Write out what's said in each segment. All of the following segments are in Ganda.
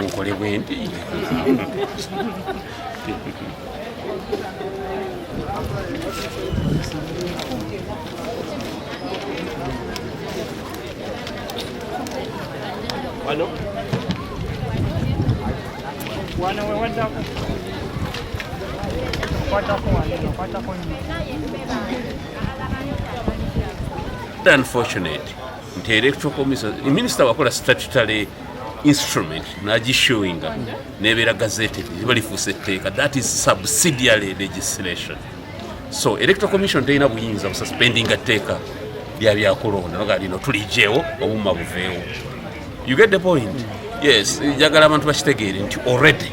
nkole bwendi Hello? Unfortunate nti electoral commission minister wakola statutory instrument nagishoinga nebeera gazetted libalifuuse etteeka that is subsidiary legislation so electoral commission terina buyinza bususpendinga etteeka lyabyakulonda noga lino tulijeewo obumma buveewo. You get the point? Yes, njagala abantu bakitegeere nti already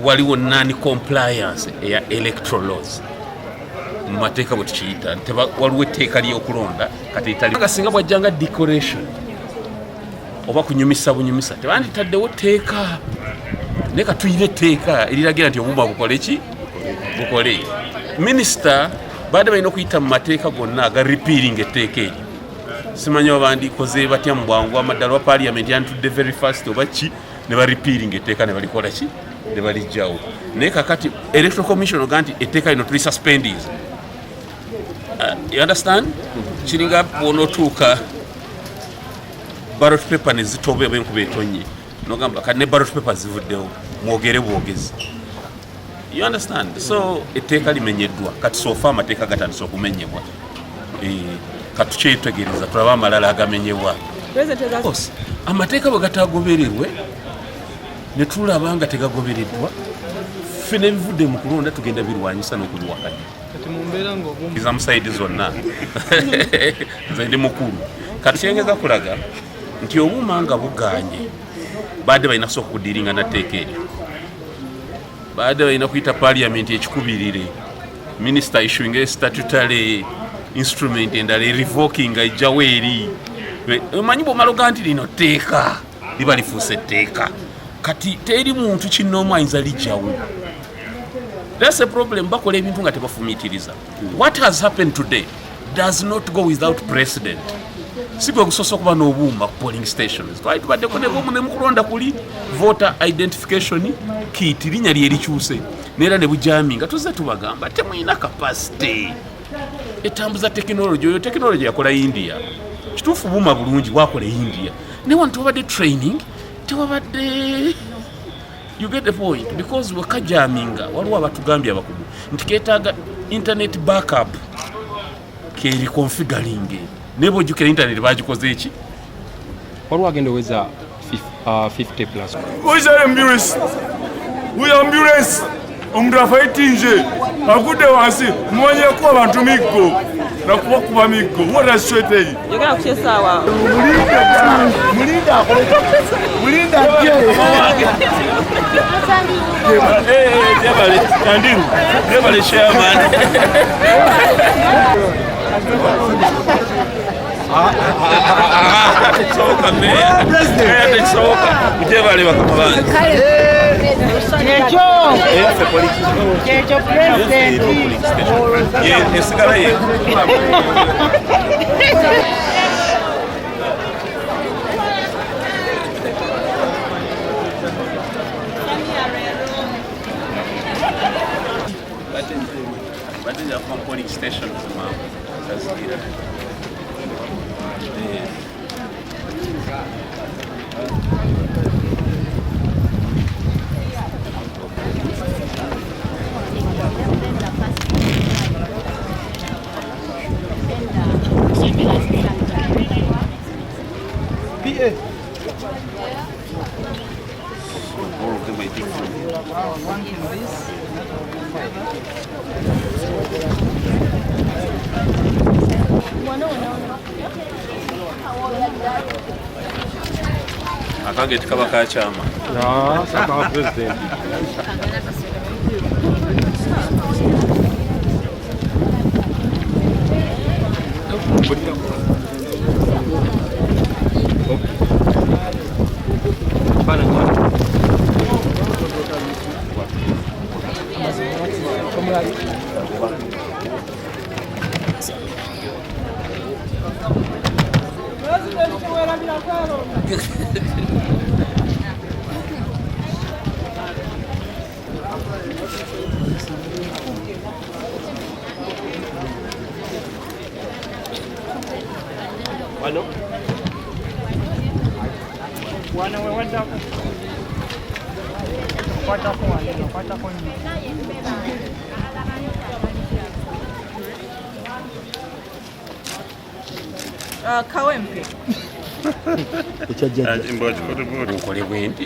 waliwo non-compliance eya electoral laws mu mateeka bwe tukiyita waliwo etteeka ly'okulonda kati singa bwajjanga decoration oba kunyumisa bunyumisa tebanditaddewo tteeka naye katuyina etteeka eriragira nti obumma bukole ki bukole. Minisita baadde balina okuyita mu mateeka gonna aga repealing etteeka eryo simanyi babandikoze batya mu bwangu amaddala wa parliament yantudde very fast oba ki ne barepealing etteeka ne balikola ki ne balijjawo naye kakati electoral commission oga nti etteeka lino tuli suspendies. You understand? Kiringa bw'onootuuka ballot paper ne zitoba enkuba etonye nogamba kati ne ballot paper zivuddewo mwogere bwogezi. You understand? So etteeka limenyeddwa kati sofa amateeka gatandise okumenyebwa katukyetegereza tulaba amalala agamenyebwa. Amateeka bwe gatagobererwe ne tulaba nga tegagobereddwa ffe n'ebivudde mu kulonda tugenda birwanyisa n'okubiwakanya iza musaidi zonna nze ndi mukulu kati kyengeza kulaga nti obuma nga buganye baadde balina kusooka okudiringa natteeka eryo baadde balina kuyita parliament ekikubirire minister issuing a statutory instrument endala revoking ejjawo eri omanyi bwomala oga nti lino tteeka liba lifuuse etteeka kati teri muntu kinnoomu ayinza lijjawo. That's a problem. Bakola ebintu nga tebafumiitiriza. What has happened today does not go without precedent. Sigwe kusosa okuba n'obuuma ku polling stations. Twaitubaddeko ne bomu ne mukulonda kuli voter identification kit linnya lye likyuse neera ne bujami nga tuzze tubagamba temuyina capacity etambuza tekinologi oyo tekinologi yakola India kituufu buuma bulungi bwakola India ne wantu wabadde training tewabadde. You get the point because wakajaminga waliwo abatugambye abakugu nti keetaaga internet backup keri configuring nebo ojjukira internet bagikoze eki waliwo agenda oweza 50 plus. ambulance omuntu afaitinje agudde wansi mwonyeko abantu miggo nakubakuba miggo wotasweteri yogera kukyesaawa mulinda Jebale Kandiru Jebale chairman Soka meya soka Jebale bakamabanga Checho president esigala ye from polling stations all of them I think one in this akageti kaba kakyama saka president Wano? Wana we wadda kwatako wano kwatako kawempe nkole bwe ndi